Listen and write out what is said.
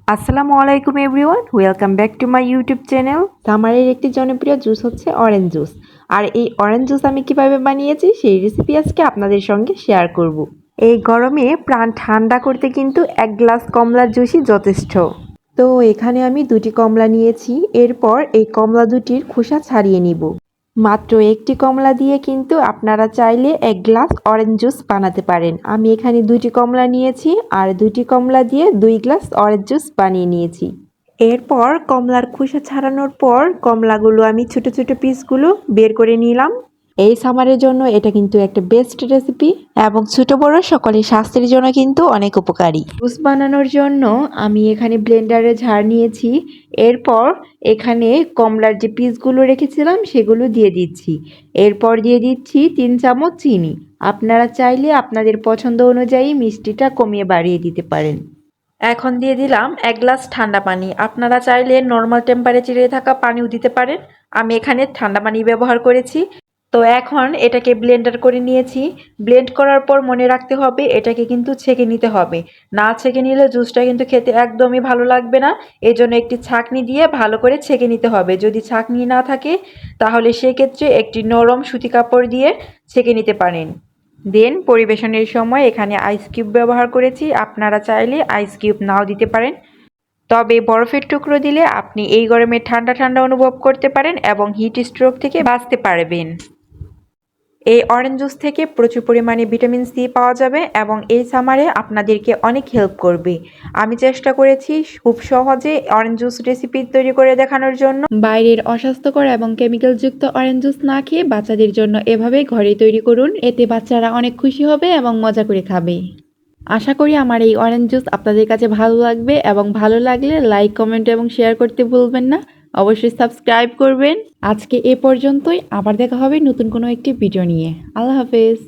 আসসালামু আলাইকুম everyone, welcome back to my YouTube channel. সামারের একটি জনপ্রিয় জুস হচ্ছে অরেঞ্জ জুস। আর এই অরেঞ্জ জুস আমি কিভাবে বানিয়েছি সেই রেসিপি আজকে আপনাদের সঙ্গে শেয়ার করব। এই গরমে প্রাণ ঠান্ডা করতে কিন্তু এক গ্লাস কমলার জুসই যথেষ্ট। তো এখানে আমি দুটি কমলা নিয়েছি। এরপর এই কমলা দুটির খোসা ছাড়িয়ে নিব। মাত্র একটি কমলা দিয়ে কিন্তু আপনারা চাইলে এক গ্লাস অরেঞ্জ জুস বানাতে পারেন। আমি এখানে দুটি কমলা নিয়েছি আর দুটি কমলা দিয়ে 2 গ্লাস অরেঞ্জ জুস বানিয়ে নিয়েছি। এরপর কমলার খোসা ছাড়ানোর পর কমলাগুলো আমি ছোট ছোট পিসগুলো বের করে নিলাম। এই সামারের জন্য এটা কিন্তু একটা বেস্ট রেসিপি এবং ছোট বড় সকলের স্বাস্থ্যের জন্য কিন্তু অনেক উপকারী। জুস বানানোর জন্য আমি এখানে ব্লেন্ডারে ঝাড় নিয়েছি। এরপর এখানে কমলার যে পিসগুলো রেখেছিলাম সেগুলো দিয়ে দিচ্ছি। এরপর দিয়ে দিচ্ছি 3 চামচ চিনি। আপনারা চাইলে আপনাদের পছন্দ অনুযায়ী মিষ্টিটা কমিয়ে বাড়িয়ে দিতে পারেন। এখন দিয়ে দিলাম 1 গ্লাস ঠান্ডা পানি। আপনারা চাইলে নর্মাল টেম্পারেচারে থাকা পানিও দিতে পারেন। আমি এখানে ঠান্ডা পানি ব্যবহার করেছি। তো এখন এটাকে ব্লেন্ডার করে নিয়েছি। ব্লেন্ড করার পর মনে রাখতে হবে এটাকে কিন্তু ছেঁকে নিতে হবে। না ছেঁকে নিলে জুসটা কিন্তু খেতে একদমই ভালো লাগবে না। এজন্য একটি ছাঁকনি দিয়ে ভালো করে ছেঁকে নিতে হবে। যদি ছাঁকনি না থাকে তাহলে সেক্ষেত্রে একটি নরম সুতি কাপড় দিয়ে ছেঁকে নিতে পারেন। দেন পরিবেশনের সময় এখানে আইস কিউব ব্যবহার করেছি। আপনারা চাইলে আইস কিউব নাও দিতে পারেন। তবে বরফের টুকরো দিলে আপনি এই গরমে ঠান্ডা ঠান্ডা অনুভব করতে পারেন এবং হিট স্ট্রোক থেকে বাঁচতে পারবেন। এই অরেঞ্জ জুস থেকে প্রচুর পরিমাণে ভিটামিন সি পাওয়া যাবে এবং এই সামারে আপনাদেরকে অনেক হেল্প করবে। আমি চেষ্টা করেছি খুব সহজে অরেঞ্জ জুস রেসিপি তৈরি করে দেখানোর জন্য। বাইরের অস্বাস্থ্যকর এবং কেমিক্যালযুক্ত অরেঞ্জ জুস না খেয়ে বাচ্চাদের জন্য এভাবে ঘরে তৈরি করুন। এতে বাচ্চারা অনেক খুশি হবে এবং মজা করে খাবে। আশা করি আমার এই অরেঞ্জ জুস আপনাদের কাছে ভালো লাগবে এবং ভালো লাগলে লাইক, কমেন্ট এবং শেয়ার করতে ভুলবেন না। অবশ্যই সাবস্ক্রাইব করবেন। আজকে এ পর্যন্তই, আবার দেখা হবে নতুন কোনো একটি ভিডিও নিয়ে। আল্লাহ হাফেজ।